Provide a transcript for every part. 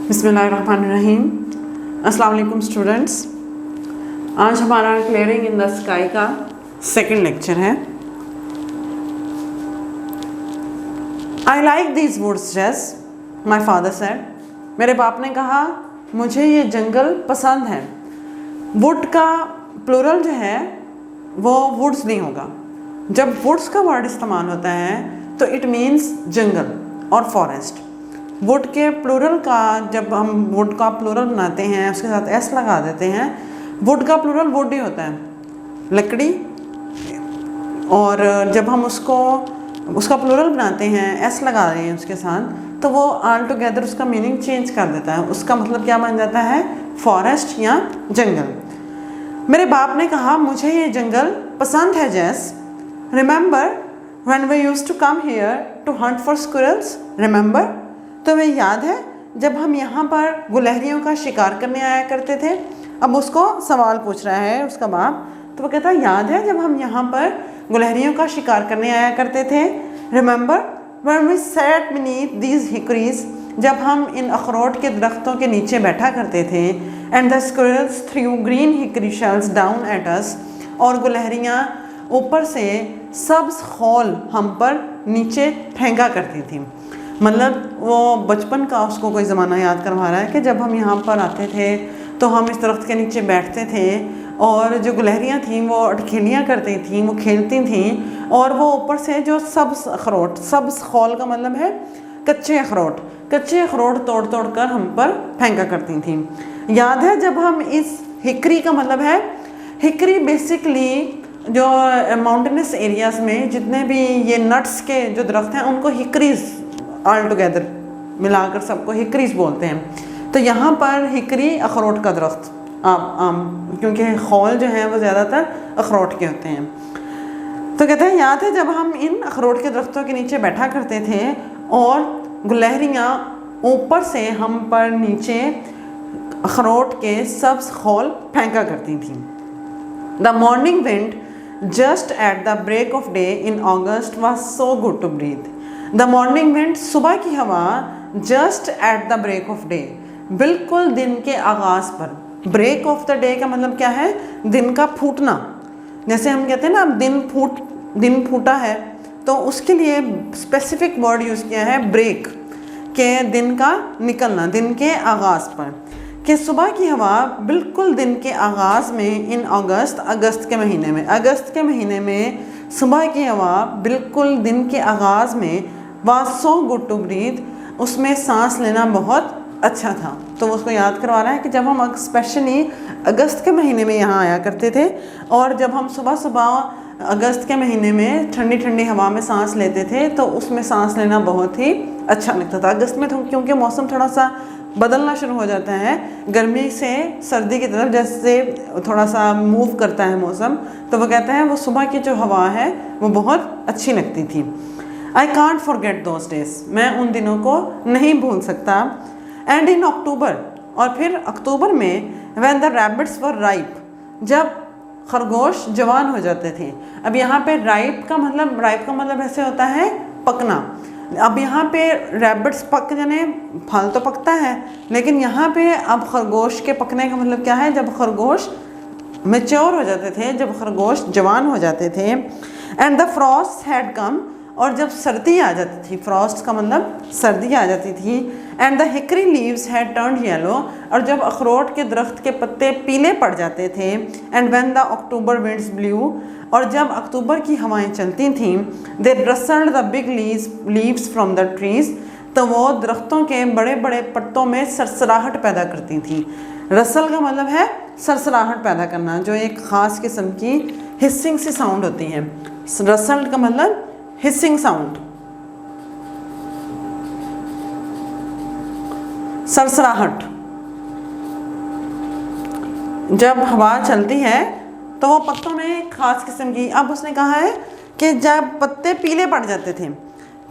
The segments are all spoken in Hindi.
बिस्मिल्लाहिर्रहमानिर्रहीम। अस्सलाम वालेकुम स्टूडेंट्स। आज हमारा क्लियरिंग इन द स्काई का सेकंड लेक्चर है। I like these woods just my father said. मेरे बाप ने कहा मुझे ये जंगल पसंद है। वुड का प्लूरल जो है वो वुड्स नहीं होगा। जब वुड्स का वर्ड इस्तेमाल होता है तो इट मीन्स जंगल और फॉरेस्ट। वुड के प्लूरल का जब हम वुड का प्लूरल बनाते हैं उसके साथ एस लगा देते हैं। वुड का प्लूरल वुड ही होता है, लकड़ी। और जब हम उसका प्लूरल बनाते हैं एस लगा रहे हैं उसके साथ, तो वो ऑल टुगेदर उसका मीनिंग चेंज कर देता है। उसका मतलब क्या बन जाता है? फॉरेस्ट या जंगल। मेरे बाप ने कहा मुझे ये जंगल पसंद है Jess. Remember when we used to come here to hunt for squirrels. Remember, तुम्हें याद है जब हम यहाँ पर गुलहरियों का शिकार करने आया करते थे? अब उसको सवाल पूछ रहा है उसका बाप, तो वो कहता है याद है जब हम यहाँ पर गुलहरियों का शिकार करने आया करते थे? Remember when we sat beneath these hickories, जब हम इन अखरोट के दरख्तों के नीचे बैठा करते थे। And the squirrels through green hickory shells down at us, और गुलहरियाँ ऊपर से सब्ज खौल हम पर नीचे फेंका करती थी। मतलब वो बचपन का उसको कोई ज़माना याद करवा रहा है कि जब हम यहाँ पर आते थे तो हम इस दरख्त के नीचे बैठते थे और जो गुलहरियाँ थीं वो अटखेलियाँ करती थीं, वो खेलती थीं, और वो ऊपर से जो सब्ज़ अखरोट, सब्ज़ खौल का मतलब है कच्चे अखरोट तोड़ तोड़ कर हम पर फेंका करती थीं। याद है जब हम इस हिकरी का मतलब है, हिकरी बेसिकली जो माउंटेनस एरियाज़ में जितने भी ये नट्स के जो दरख्त हैं उनको हिकरीज ऑल टुगेदर मिलाकर सबको हिकरीज बोलते हैं। तो यहाँ पर हिकरी अखरोट का दरख्त आम क्योंकि खौल जो है वो ज़्यादातर अखरोट के होते हैं। तो कहते हैं याद है जब हम इन अखरोट के दरख्तों के नीचे बैठा करते थे और गुलहरियाँ ऊपर से हम पर नीचे अखरोट के सब्ज खौल फेंका करती थीं। The morning wind just at the break of day in August was so good to breathe. The morning wind, सुबह की हवा, just at the break of day, बिल्कुल दिन के आगाज़ पर। ब्रेक ऑफ द डे का मतलब क्या है? दिन का फूटना। जैसे हम कहते हैं ना अब दिन फूटा है, तो उसके लिए स्पेसिफिक वर्ड यूज़ किया है ब्रेक, के दिन का निकलना, दिन के आगाज़ पर। कि सुबह की हवा बिल्कुल दिन के आगाज़ में इन अगस्त के महीने में सुबह की हवा बिल्कुल दिन के आगाज़ में was so good to breathe, उसमें सांस लेना बहुत अच्छा था। तो उसको याद करवा रहा है कि जब हम स्पेशली अगस्त के महीने में यहाँ आया करते थे और जब हम सुबह सुबह अगस्त के महीने में ठंडी ठंडी हवा में सांस लेते थे तो उसमें सांस लेना बहुत ही अच्छा लगता था। अगस्त में तो क्योंकि मौसम थोड़ा सा बदलना शुरू हो जाता है, गर्मी से सर्दी की तरफ जैसे थोड़ा सा मूव करता है मौसम, तो वो कहता है वो सुबह की जो हवा है वो बहुत अच्छी लगती थी। I can't forget those days, मैं उन दिनों को नहीं भूल सकता। एंड इन अक्टूबर, और फिर अक्टूबर में, when the rabbits were ripe, जब खरगोश जवान हो जाते थे। अब यहाँ पे राइप का मतलब ऐसे होता है पकना। अब यहाँ पे रैबिट्स पक जाने, फल तो पकता है, लेकिन यहाँ पे अब खरगोश के पकने का मतलब क्या है? जब खरगोश मैच्योर हो जाते थे, जब खरगोश जवान हो जाते थे। And the Frost had come, और जब सर्दी आ जाती थी, फ्रॉस्ट का मतलब सर्दी आ जाती थी। And the hickory leaves had turned yellow, और जब अखरोट के दरख्त के पत्ते पीले पड़ जाते थे। And when the October winds blew, और जब अक्टूबर की हवाएं चलती थीं, they rustled the big leaves from the trees, तो वो दरख्तों के बड़े बड़े पत्तों में सरसराहट पैदा करती थी। रसल का मतलब है सरसराहट पैदा करना, जो एक ख़ास किस्म की हिसिंग सी साउंड होती है। रसल का मतलब हिसिंग साउंड, सरसराहट। जब हवा चलती है तो वो पत्तों में खास किस्म की, अब उसने कहा है कि जब पत्ते पीले पड़ जाते थे,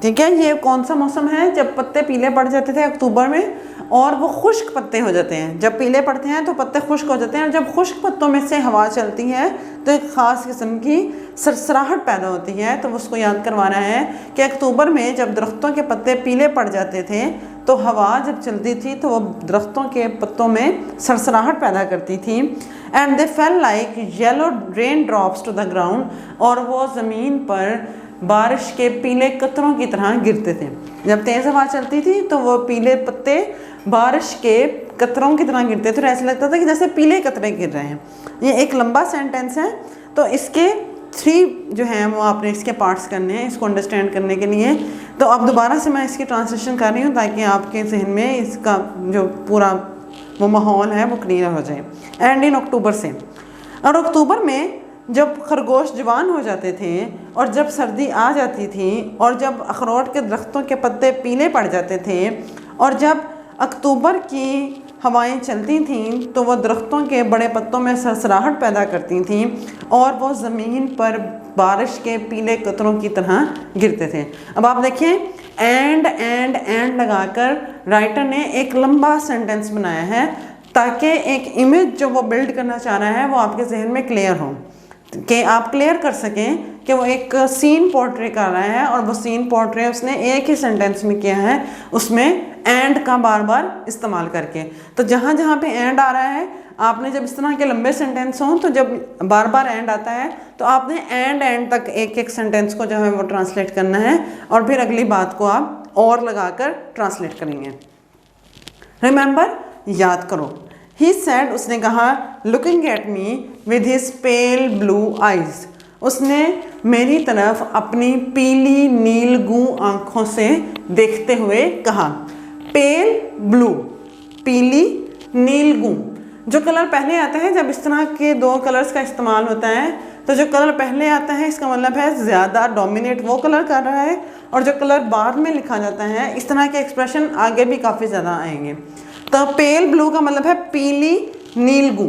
ठीक है, ये कौन सा मौसम है? जब पत्ते पीले पड़ जाते थे अक्टूबर में, और वो खुश्क पत्ते हो जाते हैं। जब पीले पड़ते हैं तो पत्ते खुश्क हो जाते हैं, और जब खुश्क पत्तों में से हवा चलती है तो एक ख़ास किस्म की सरसराहट पैदा होती है। तो उसको याद करवाना है कि अक्टूबर में जब दरख्तों के पत्ते पीले पड़ जाते थे तो हवा जब चलती थी तो वो दरख्तों के पत्तों में सरसराहट पैदा करती थी। And they fell like yellow rain drops to the ground, और वो ज़मीन पर बारिश के पीले कतरों की तरह गिरते थे। जब तेज़ हवा चलती थी तो वो पीले पत्ते बारिश के कतरों की तरह गिरते थे, तो ऐसा लगता था कि जैसे पीले कतरे गिर रहे हैं। ये एक लंबा सेंटेंस है, तो इसके 3 जो हैं वो आपने इसके पार्ट्स करने हैं इसको अंडरस्टैंड करने के लिए। तो अब दोबारा से मैं इसकी ट्रांसलेशन कर रही हूँ ताकि आपके जहन में इसका जो पूरा वो माहौल है वो क्लियर हो जाए। एंड इन अक्टूबर से, और अक्टूबर में जब खरगोश जवान हो जाते थे और जब सर्दी आ जाती थी और जब अखरोट के दरख्तों के पत्ते पीले पड़ जाते थे और जब अक्टूबर की हवाएं चलती थीं तो वो दरख्तों के बड़े पत्तों में सरसराहट पैदा करती थीं और वो ज़मीन पर बारिश के पीले कतरों की तरह गिरते थे। अब आप देखें एंड लगाकर राइटर ने एक लंबा सेंटेंस बनाया है ताकि एक इमेज जो वो बिल्ड करना चाह रहा है वो आपके जहन में क्लियर हो, कि आप क्लियर कर सकें कि वो एक सीन पोर्ट्रे कर रहा है और वो सीन पोर्ट्रे उसने एक ही सेंटेंस में किया है, उसमें एंड का बार बार इस्तेमाल करके। तो जहाँ जहाँ पे एंड आ रहा है, आपने जब इस तरह के लंबे सेंटेंस हों तो जब बार बार एंड आता है तो आपने एंड तक एक एक सेंटेंस को जो है वो ट्रांसलेट करना है और फिर अगली बात को आप और लगाकर ट्रांसलेट करेंगे। रिमेंबर, याद करो। ही सेड, उसने कहा, looking at me with his pale blue eyes, उसने मेरी तरफ अपनी पीली नीलगू आंखों से देखते हुए कहा। पेल ब्लू, पीली नीलगू, जो कलर पहले आता है जब इस तरह के 2 कलर्स का इस्तेमाल होता है तो जो कलर पहले आता है इसका मतलब है ज़्यादा डोमिनेट वो कलर कर रहा है, और जो कलर बाद में लिखा जाता है इस तरह के एक्सप्रेशन आगे भी काफ़ी ज़्यादा आएंगे। तो पेल ब्लू का मतलब है पीली नीलगू,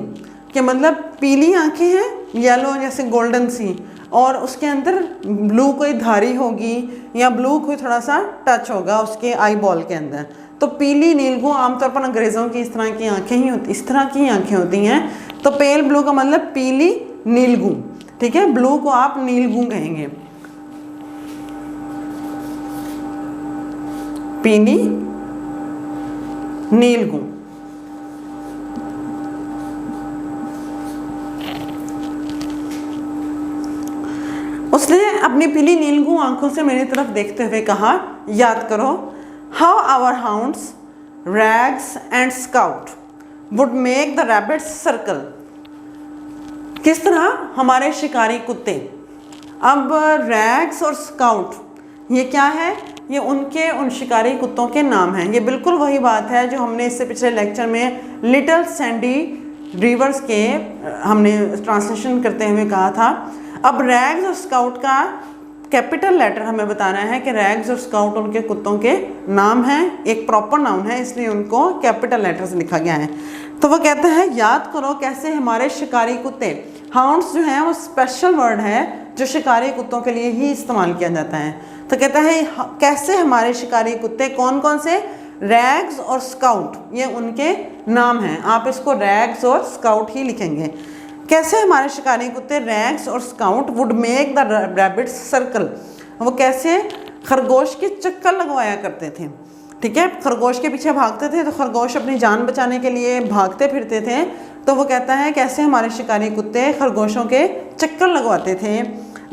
के मतलब पीली आंखें हैं, येलो जैसे गोल्डन सी, और उसके अंदर ब्लू कोई धारी होगी या ब्लू कोई थोड़ा सा टच होगा उसके आई बॉल के अंदर। तो पीली नीलगू आमतौर पर अंग्रेज़ों की इस तरह की आंखें ही होती, इस तरह की आंखें होती हैं। तो पेल ब्लू का मतलब पीली नीलगू, ठीक है। ब्लू को आप नीलगू कहेंगे, पीली नीलगू। उसने अपनी पीली नीलगू आंखों से मेरी तरफ देखते हुए कहा, याद करो, how our hounds Rags and Scout would make the rabbits circle, किस तरह हमारे शिकारी कुत्ते। अब रैग्स और स्काउट ये क्या है, ये उन शिकारी कुत्तों के नाम हैं। ये बिल्कुल वही बात है जो हमने इससे पिछले लेक्चर में लिटिल सैंडी रिवर्स के हमने ट्रांसलेशन करते हुए कहा था। अब रैग्स और स्काउट का कैपिटल लेटर हमें बताना है कि रैग्स और स्काउट उनके कुत्तों के नाम हैं, एक प्रॉपर नाउन है, इसलिए उनको कैपिटल लेटर से लिखा गया है। तो वो कहते हैं, याद करो कैसे हमारे शिकारी कुत्ते, हाउंड्स जो हैं वो स्पेशल वर्ड है जो शिकारी कुत्तों के लिए ही इस्तेमाल किया जाता है। तो कहता है कैसे हमारे शिकारी कुत्ते, कौन कौन से, रैग्स और स्काउट, ये उनके नाम हैं। आप इसको रैग्स और स्काउट ही लिखेंगे। कैसे हमारे शिकारी कुत्ते रैग्स और scout would make the rabbits circle, वो कैसे खरगोश के चक्कर लगवाया करते थे, ठीक है। खरगोश के पीछे भागते थे तो खरगोश अपनी जान बचाने के लिए भागते फिरते थे। तो वो कहता है कैसे हमारे शिकारी कुत्ते खरगोशों के चक्कर लगवाते थे।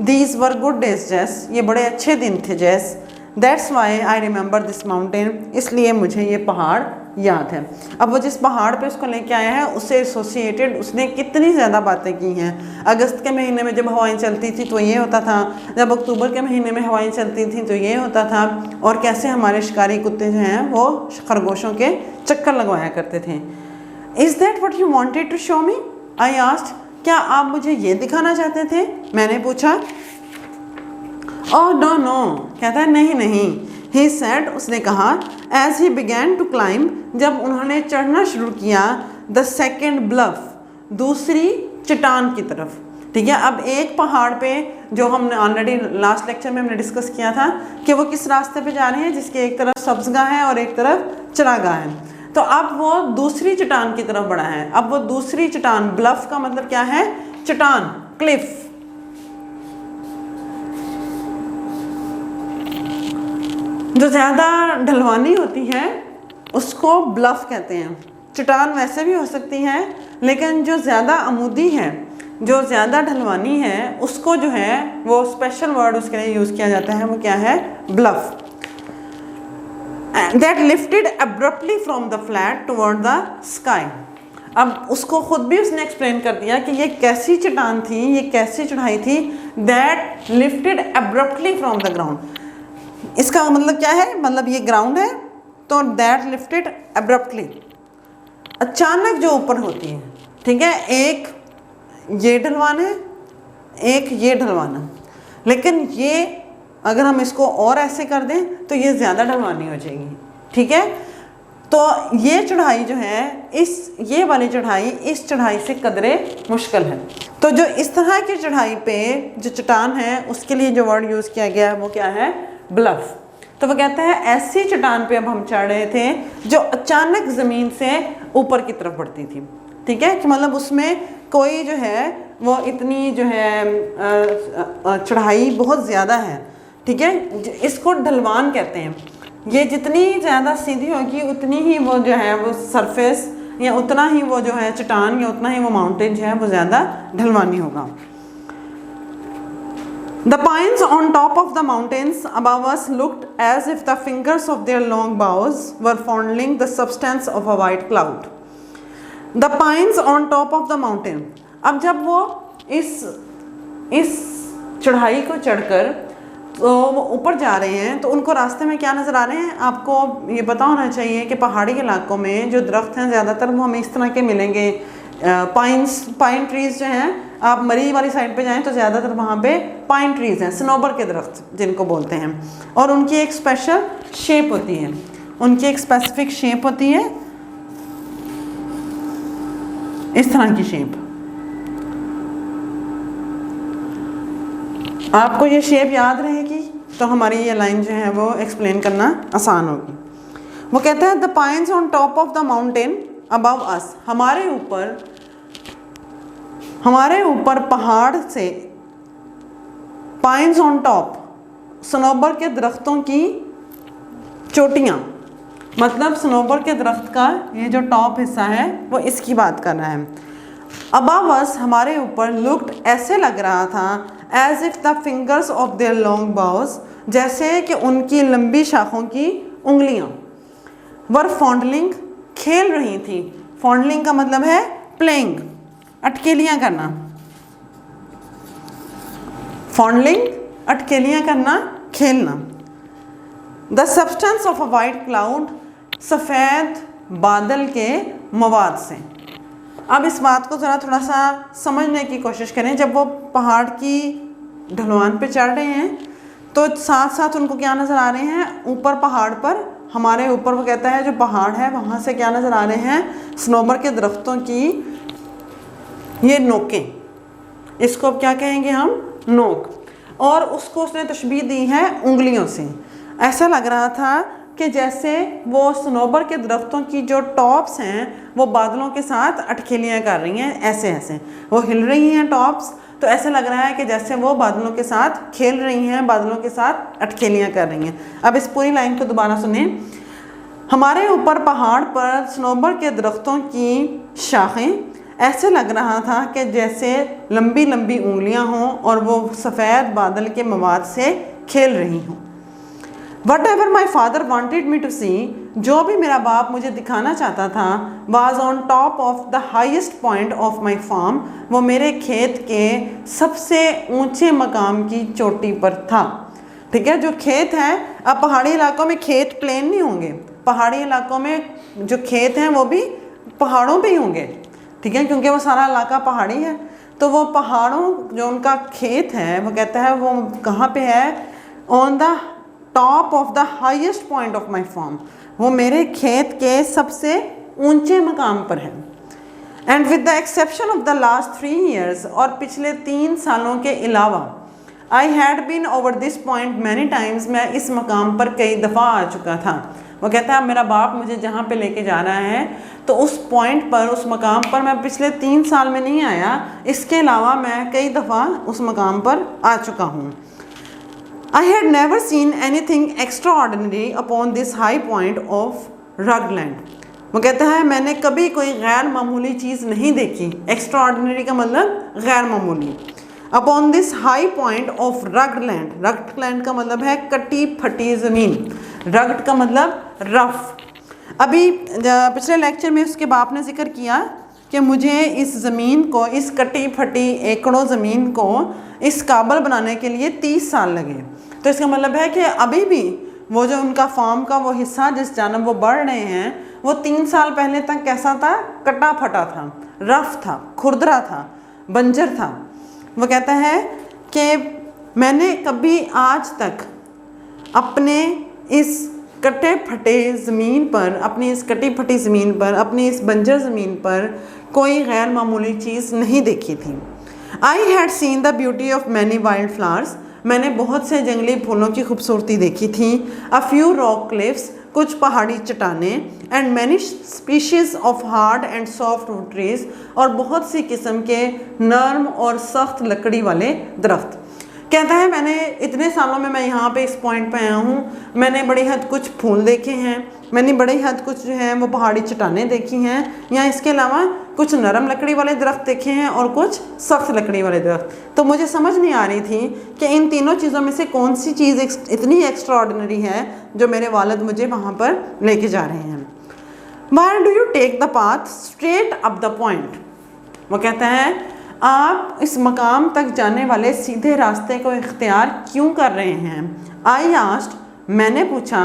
दीज वर गुड डेज जैस, ये बड़े अच्छे दिन थे जैस। That's why I remember this mountain, इसलिए मुझे ये पहाड़ याद है। अब वो जिस पहाड़ पे उसको लेके आया है उससे एसोसिएटेड उसने कितनी ज़्यादा बातें की हैं। अगस्त के महीने में जब हवाएं चलती थी तो ये होता था, जब अक्टूबर के महीने में हवाएं चलती थी तो ये होता था, और कैसे हमारे शिकारी कुत्ते जो हैं वो खरगोशों के चक्कर लगवाया करते थे। Is that what you wanted to show me, I asked, क्या आप मुझे ये दिखाना चाहते थे, मैंने पूछा। ओह नो नो, कहता है नहीं नहीं। ही सेड, उसने कहा, as he began to climb, जब उन्होंने चढ़ना शुरू किया, द सेकेंड ब्लफ, दूसरी चट्टान की तरफ, ठीक है। अब एक पहाड़ पे जो हमने ऑलरेडी लास्ट लेक्चर में हमने डिस्कस किया था कि वो किस रास्ते पे जा रहे हैं जिसके एक तरफ सब्ज़गाह है और एक तरफ चरागाह है। तो अब वो दूसरी चट्टान की तरफ बढ़ा है। अब वो दूसरी चट्टान, ब्लफ का मतलब क्या है, चट्टान, क्लिफ, जो ज़्यादा ढलवानी होती है उसको ब्लफ कहते हैं। चट्टान वैसे भी हो सकती है, लेकिन जो ज़्यादा अमूदी है, जो ज़्यादा ढलवानी है, उसको जो है वो स्पेशल वर्ड उसके लिए यूज़ किया जाता है, वो क्या है? Bluff. That lifted abruptly from the flat toward the sky. अब उसको खुद भी उसने एक्सप्लेन कर दिया कि ये कैसी चट्टान थी, ये कैसी चढ़ाई थी। That lifted abruptly from the ground. इसका मतलब क्या है? मतलब ये ग्राउंड है, तो दैट लिफ्टेड अब्रप्टली, अचानक जो ऊपर होती है, ठीक है। एक ये ढलवान है, एक ये ढलवान है, लेकिन ये अगर हम इसको और ऐसे कर दें तो ये ज़्यादा ढलवानी हो जाएगी, ठीक है। तो ये चढ़ाई जो है, ये वाली चढ़ाई इस चढ़ाई से कदरे मुश्किल है। तो जो इस तरह की चढ़ाई पे जो चट्टान है, उसके लिए जो वर्ड यूज़ किया गया है वो क्या है? ब्लफ। तो वो कहता है ऐसी चट्टान पे अब हम चढ़ रहे थे जो अचानक ज़मीन से ऊपर की तरफ बढ़ती थी, ठीक है। कि मतलब उसमें कोई जो है वो इतनी जो है चढ़ाई बहुत ज़्यादा है, ठीक है। इसको ढलवान कहते हैं। ये जितनी ज़्यादा सीधी होगी उतनी ही वो जो है वो सरफेस, या उतना ही वो जो है चट्टान, या उतना ही वो माउंटेन जो है वो ज़्यादा ढलवानी होगा। The pines on top of the mountains above us looked as if the fingers of their long boughs were fondling the substance of a white cloud. The pines on top of the mountain. अब जब वो इस चढ़ाई को चढ़कर तो वो ऊपर जा रहे हैं, तो उनको रास्ते में क्या नज़र आ रहे हैं? आपको ये पता होना चाहिए कि पहाड़ी इलाकों में जो दरख्त हैं ज़्यादातर वो हमें इस तरह के मिलेंगे। पाइन ट्रीज़ जो हैं, आप मरी वाली साइड पे जाएं तो ज़्यादातर वहाँ पे पाइन ट्रीज़ हैं, सनोबर के दरख्त जिनको बोलते हैं। और उनकी एक स्पेशल शेप होती है, उनकी एक स्पेसिफिक शेप होती है, इस तरह की शेप। आपको ये शेप याद रहेगी तो हमारी ये लाइन जो है वो एक्सप्लेन करना आसान होगी। वो कहता है the pines on top of the mountain above अस। हमारे ऊपर पहाड़ से, पाइन्स ऑन टॉप, सनोबर के दरख्तों की चोटियाँ, मतलब सनोबर के दरख्त का ये जो टॉप हिस्सा है वो इसकी बात कर रहा है। अबव अस, हमारे ऊपर, लुक्ड, ऐसे लग रहा था, as if the fingers of their long boughs, जैसे कि उनकी लंबी शाखों की उंगलियां, वर फॉन्डलिंग, खेल रही थी। फॉन्डलिंग का मतलब है प्लेइंग, अटकेलियां करना। फॉन्डलिंग, अटकेलियां करना, खेलना। The substance of a white cloud, सफ़ेद बादल के मवाद से। अब इस बात को ज़रा थोड़ा सा समझने की कोशिश करें। जब वो पहाड़ की ढलवान पे चढ़ रहे हैं तो साथ साथ उनको क्या नज़र आ रहे हैं? ऊपर पहाड़ पर, हमारे ऊपर, वो कहता है जो पहाड़ है वहाँ से क्या नज़र आ रहे हैं? सनोबर के दरख्तों की ये नोकें, इसको अब क्या कहेंगे हम? नोक। और उसको उसने तशबीह दी है उंगलियों से। ऐसा लग रहा था कि जैसे वो सनोबर के दरख्तों की जो टॉप्स हैं वो बादलों के साथ अटखेलियाँ कर रही हैं, ऐसे ऐसे वो हिल रही हैं टॉप्स। तो ऐसे लग रहा है कि जैसे वो बादलों के साथ खेल रही हैं, बादलों के साथ अटखेलियाँ कर रही हैं। अब इस पूरी लाइन को दोबारा सुने। हमारे ऊपर पहाड़ पर सनोबर के दरख्तों की शाखें, ऐसे लग रहा था कि जैसे लंबी लंबी उंगलियां हों और वो सफ़ेद बादल के मवाद से खेल रही हों। Whatever my father wanted me to see, जो भी मेरा बाप मुझे दिखाना चाहता था, was on top of the highest point of my farm, वो मेरे खेत के सबसे ऊंचे मकाम की चोटी पर था। ठीक है, जो खेत है, अब पहाड़ी इलाकों में खेत प्लेन नहीं होंगे, पहाड़ी इलाकों में जो खेत हैं वो भी पहाड़ों पे ही होंगे। ठीक है, क्योंकि वो सारा इलाका पहाड़ी है। तो वो पहाड़ों जो उनका खेत है, वो कहता है वो कहाँ पे है? On the top of the highest point of my farm, वो मेरे खेत के सबसे ऊंचे मकाम पर है। And with the exception of the last 3 years, और पिछले 3 सालों के अलावा, I had been over this point many times, मैं इस मकाम पर कई दफ़ा आ चुका था। वो कहता है मेरा बाप मुझे जहाँ पे लेके जा रहा है तो उस पॉइंट पर, उस मकाम पर मैं पिछले 3 साल में नहीं आया, इसके अलावा मैं कई दफ़ा उस मकाम पर आ चुका हूँ। I had never seen anything extraordinary upon this high point of रगलैंड। वो कहता है मैंने कभी कोई गैर मामूली चीज़ नहीं देखी। एक्स्ट्रा ऑर्डिनरी का मतलब गैर मामूली। Upon this high point of Ragland, Ragland का मतलब है कटी फटी ज़मीन, रगड का मतलब रफ। अभी पिछले लेक्चर में उसके बाप ने जिक्र किया कि मुझे इस ज़मीन को, इस कटी फटी एकड़ों ज़मीन को इस काबिल बनाने के लिए 30 साल लगे। तो इसका मतलब है कि अभी भी वो जो उनका फार्म का वो हिस्सा जिस जानब वो बढ़ रहे हैं वो 3 साल पहले तक कैसा था? कटा फटा था, रफ था, खुरदरा था, बंजर था। वो कहता है कि मैंने कभी आज तक अपने इस कटे फटे ज़मीन पर, अपनी इस कटी फटी ज़मीन पर, अपनी इस बंजर ज़मीन पर कोई गैर मामूली चीज़ नहीं देखी थी। I had seen the beauty of many wild flowers, मैंने बहुत से जंगली फूलों की खूबसूरती देखी थी। अ फ्यू रॉक क्लिफ्स, कुछ पहाड़ी चट्टानें, and many species of hard and soft wood trees, और बहुत सी किस्म के नरम और सख्त लकड़ी वाले दरख्त। कहता है मैंने इतने सालों में मैं यहाँ पे इस पॉइंट पे आया हूँ, मैंने बड़ी हद कुछ फूल देखे हैं, मैंने बड़ी हद कुछ जो है वो पहाड़ी चट्टानें देखी हैं, या इसके अलावा कुछ नरम लकड़ी वाले दरख्त देखे हैं और कुछ सख्त लकड़ी वाले दरख्त। तो मुझे समझ नहीं आ रही थी कि इन तीनों चीज़ों में से कौन सी चीज़ इतनी एक्स्ट्रा ऑर्डिनरी है जो मेरे वालिद मुझे वहाँ पर लेके जा रहे हैं। Why do you take the path straight up the point? वो कहता है आप इस मकाम तक जाने वाले सीधे रास्ते को इख्तियार क्यों कर रहे हैं? आई आस्क्ड, मैंने पूछा,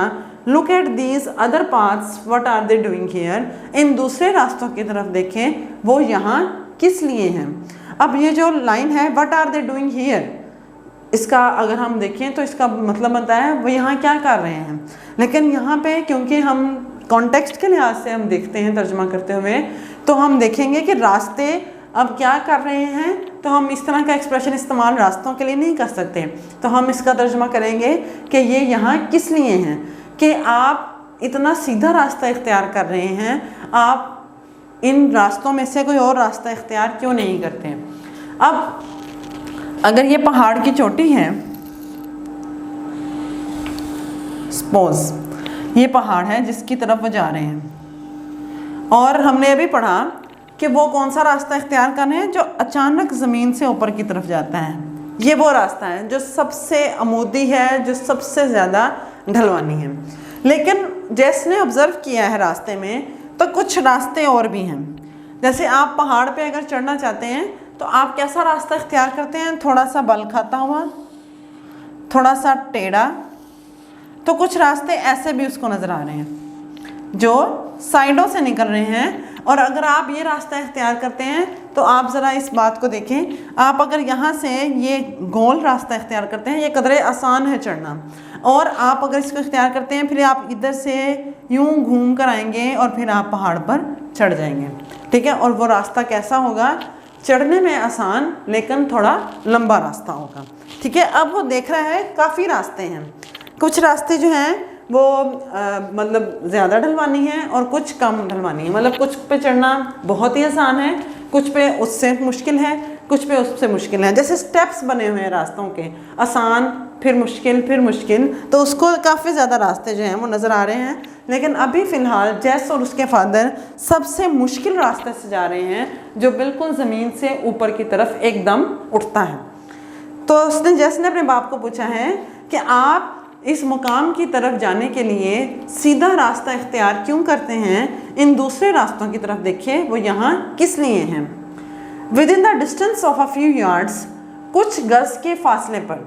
look at these other paths, what are they doing here, इन दूसरे रास्तों की तरफ देखें, वो यहाँ किस लिए हैं? अब ये जो लाइन है what are they doing here, इसका अगर हम देखें तो इसका मतलब बनता है वो यहाँ क्या कर रहे हैं। लेकिन यहाँ पे क्योंकि हम कॉन्टेक्स्ट के लिहाज से हम देखते हैं तर्जुमा करते हुए, तो हम देखेंगे कि रास्ते अब क्या कर रहे हैं, तो हम इस तरह का एक्सप्रेशन इस्तेमाल रास्तों के लिए नहीं कर सकते। तो हम इसका तर्जुमा करेंगे कि ये यहाँ किस लिए हैं, कि आप इतना सीधा रास्ता इख्तियार कर रहे हैं, आप इन रास्तों में से कोई और रास्ता इख्तियार क्यों नहीं करते। अब अगर ये पहाड़ की चोटी है, सपोज ये पहाड़ है जिसकी तरफ वो जा रहे हैं, और हमने अभी पढ़ा कि वो कौन सा रास्ता इख्तियार कर रहे हैं जो अचानक ज़मीन से ऊपर की तरफ जाता है। ये वो रास्ता है जो सबसे अमूदी है, जो सबसे ज़्यादा ढलवानी है। लेकिन जैसे ऑब्ज़र्व किया है रास्ते में, तो कुछ रास्ते और भी हैं। जैसे आप पहाड़ पे अगर चढ़ना चाहते हैं तो आप कैसा रास्ता इख्तियार करते हैं? थोड़ा सा बल खाता हुआ, थोड़ा सा टेढ़ा। तो कुछ रास्ते ऐसे भी उसको नज़र आ रहे हैं जो साइडों से निकल रहे हैं। और अगर आप ये रास्ता इख्तियार करते हैं तो आप ज़रा इस बात को देखें, आप अगर यहाँ से ये गोल रास्ता इख्तियार करते हैं, ये कदरे आसान है चढ़ना, और आप अगर इसको इख्तियार करते हैं फिर आप इधर से यूं घूम कर आएंगे और फिर आप पहाड़ पर चढ़ जाएंगे। ठीक है, और वो रास्ता कैसा होगा? चढ़ने में आसान लेकिन थोड़ा लंबा रास्ता होगा। ठीक है, अब वो देख रहा है काफ़ी रास्ते हैं। कुछ रास्ते जो हैं वो मतलब ज़्यादा ढलवानी है और कुछ कम ढलवानी है। मतलब कुछ पे चढ़ना बहुत ही आसान है, कुछ पे उससे मुश्किल है, कुछ पे उससे मुश्किल है। जैसे स्टेप्स बने हुए हैं रास्तों के, आसान फिर मुश्किल फिर मुश्किल, तो उसको काफ़ी ज़्यादा रास्ते जो हैं वो नज़र आ रहे हैं। लेकिन अभी फ़िलहाल जैस और उसके फादर सबसे मुश्किल रास्ते से जा रहे हैं जो बिल्कुल ज़मीन से ऊपर की तरफ एकदम उठता है। तो उसने जैस ने अपने बाप को पूछा है कि आप इस मुकाम की तरफ जाने के लिए सीधा रास्ता इख्तियार क्यों करते हैं? इन दूसरे रास्तों की तरफ देखिए, वो यहाँ किस लिए हैं? With in the distance of a few yards, कुछ गज़ के फासले पर,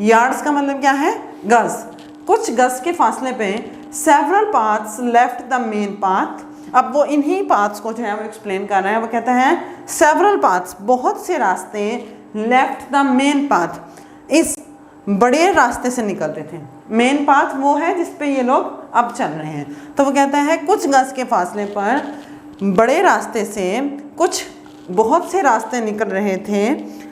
यार्ड्स का मतलब क्या है? गज़। कुछ गज़ के फासले पे several paths left the main path. अब वो इन्हीं पाथ्स को जो है वो एक्सप्लेन कर रहा है। वो कहता है सेवरल पाथ्स, बहुत से रास्ते, लेफ्ट द मेन पाथ, इस बड़े रास्ते से निकलते थे। मेन पाथ वो है जिस पे ये लोग अब चल रहे हैं। तो वो कहता है कुछ गज़ के फासले पर बड़े रास्ते से कुछ बहुत से रास्ते निकल रहे थे।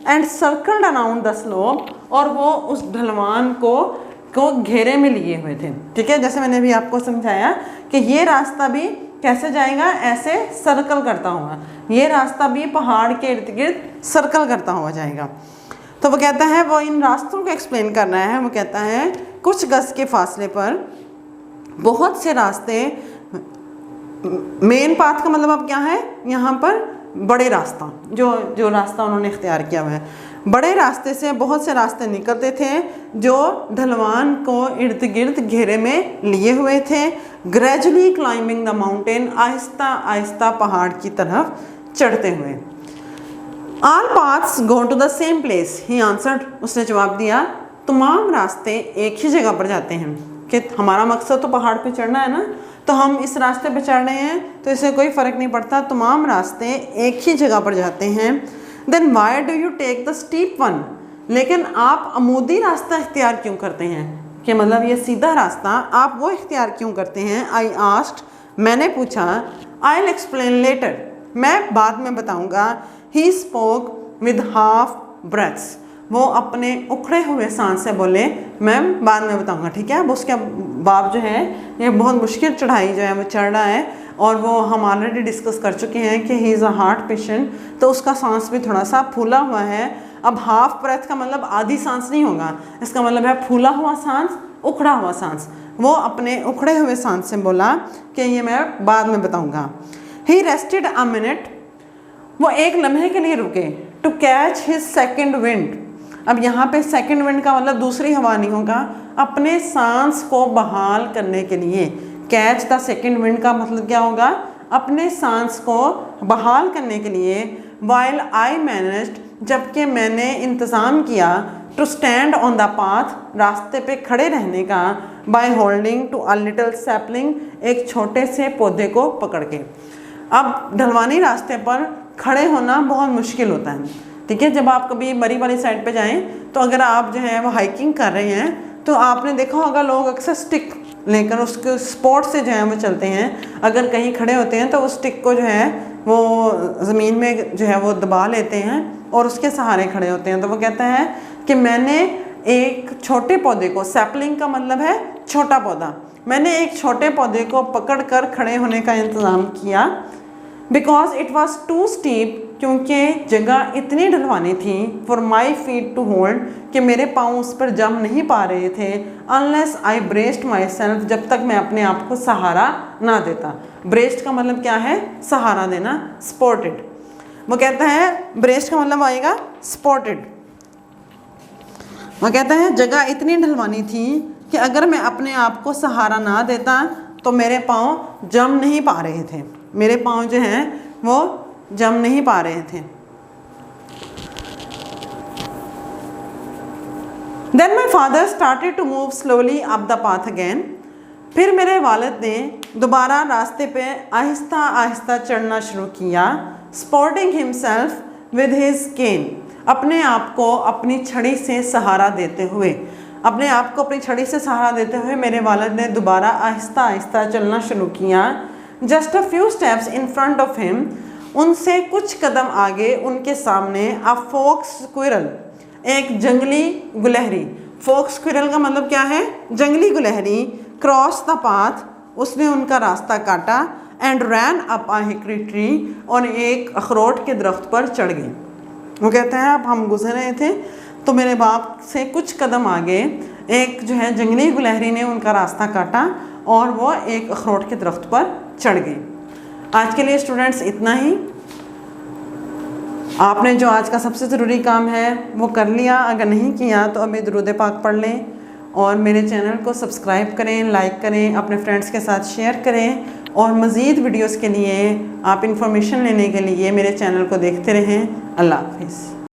And circled around the slope, और वो उस ढलवान को घेरे में लिए हुए थे। ठीक है, जैसे मैंने भी आपको समझाया कि ये रास्ता भी कैसे जाएगा? ऐसे सर्कल करता हुआ। ये रास्ता भी पहाड़ के इर्द गिर्द सर्कल करता हुआ जाएगा। तो वो कहता है, वो इन रास्तों को एक्सप्लेन कर रहा है। वो कहता है कुछ गज़ के फासले पर बहुत से रास्ते मेन पाथ का मतलब अब क्या है, यहाँ पर बड़े रास्ता, जो रास्ता उन्होंने इख्तियार किया हुआ है। बड़े रास्ते से बहुत से रास्ते निकलते थे जो ढलवान को इर्द गिर्द घेरे में लिए हुए थे। Gradually climbing the mountain, Aahista Aahista पहाड़ की तरफ चढ़ते हुए। All paths go to the same place, he answered, उसने जवाब दिया तमाम रास्ते एक ही जगह पर जाते हैं, कि हमारा मकसद तो पहाड़ पे चढ़ना है ना, तो हम इस रास्ते पे चढ़ रहे हैं तो इससे कोई फ़र्क नहीं पड़ता, तमाम रास्ते एक ही जगह पर जाते हैं। Then why do you take the steep one, लेकिन आप अमूदी रास्ता इख्तियार क्यों करते हैं, कि मतलब ये सीधा रास्ता आप वो इख्तियार क्यों करते हैं। आई आस्क्ड, मैंने पूछा। आई विल एक्सप्लेन लेटर, मैं बाद में बताऊँगा। He spoke with half breaths, वो अपने उखड़े हुए सांस से बोले मैं बाद में बताऊंगा, ठीक है। अब उसके बाद जो है ये बहुत मुश्किल चढ़ाई जो है वो चढ़ रहा है, और वो हम ऑलरेडी डिस्कस कर चुके हैं कि he is a heart patient, तो उसका सांस भी थोड़ा सा फूला हुआ है। अब हाफ ब्रेथ का मतलब आधी सांस नहीं होगा, इसका मतलब है फूला हुआ सांस, उखड़ा हुआ सांस। वो अपने उखड़े हुए सांस से बोला कि ये मैं बाद में बताऊँगा। ही रेस्टेड अ मिनट, वो एक लम्हे के लिए रुके। To catch his second wind, अब यहाँ पे सेकेंड विंड का मतलब दूसरी हवा नहीं होगा, अपने सांस को बहाल करने के लिए। कैच द सेकेंड विंड का मतलब क्या होगा, अपने सांस को बहाल करने के लिए। वाइल आई मैनेज्ड, जबकि मैंने इंतज़ाम किया। To stand on the path, रास्ते पे खड़े रहने का। By holding to a little sapling, एक छोटे से पौधे को पकड़ के। अब ढलवानी रास्ते पर खड़े होना बहुत मुश्किल होता है, ठीक है। जब आप कभी मरी वाली साइड पे जाएं तो अगर आप जो है वो हाइकिंग कर रहे हैं तो आपने देखा होगा लोग अक्सर स्टिक लेकर उसके स्पॉट से जो है वो चलते हैं। अगर कहीं खड़े होते हैं तो उस स्टिक को जो है वो ज़मीन में जो है वो दबा लेते हैं और उसके सहारे खड़े होते हैं। तो वो कहता है कि मैंने एक छोटे पौधे को, सैपलिंग का मतलब है छोटा पौधा, मैंने एक छोटे पौधे को पकड़ कर खड़े होने का इंतज़ाम किया। Because it was too steep, क्योंकि जगह इतनी ढलवानी थी। For my feet to hold, कि मेरे पाँव उस पर जम नहीं पा रहे थे। Unless I braced my self, जब तक मैं अपने आप को सहारा ना देता। ब्रेस्ट का मतलब क्या है, सहारा देना, सपोर्टेड। वो कहता है ब्रेस्ट का मतलब आएगा सपोर्टेड। वो कहता है जगह इतनी ढलवानी थी कि अगर मैं अपने आप को सहारा ना देता तो मेरे पाँव जम नहीं पा रहे थे, मेरे पाँव जो हैं वो जम नहीं पा रहे थे। Then my father started to move slowly up the path again. फिर मेरे वालिद ने दोबारा रास्ते पे आहिस्ता आहिस्ता चढ़ना शुरू किया। Supporting himself with his cane, अपने आप को अपनी छड़ी से सहारा देते हुए, अपने आप को अपनी छड़ी से सहारा देते हुए मेरे वालिद ने दोबारा आहिस्ता आहिस्ता चलना शुरू किया। Just a few steps in front of him, उनसे कुछ कदम आगे उनके सामने अ फोक्स स्क्विरल, एक जंगली गुलहरी। फोक्स स्क्विरल का मतलब क्या है, जंगली गुलहरी। क्रॉस द पाथ, उसने उनका रास्ता काटा। And ran up a hickory tree, और एक अखरोट के दरख्त पर चढ़ गई। वो कहते हैं अब हम गुजर रहे थे तो मेरे बाप से कुछ कदम आगे एक जो है जंगली गुलहरी ने उनका रास्ता काटा और वो एक अखरोट के दरख्त पर चढ़ गई। आज के लिए स्टूडेंट्स इतना ही। आपने जो आज का सबसे ज़रूरी काम है वो कर लिया, अगर नहीं किया तो अभी दुरूद पाक पढ़ लें और मेरे चैनल को सब्सक्राइब करें, लाइक करें, अपने फ्रेंड्स के साथ शेयर करें, और मज़ीद वीडियोस के लिए आप इंफॉर्मेशन लेने के लिए मेरे चैनल को देखते रहें। अल्लाह हाफ़िज़।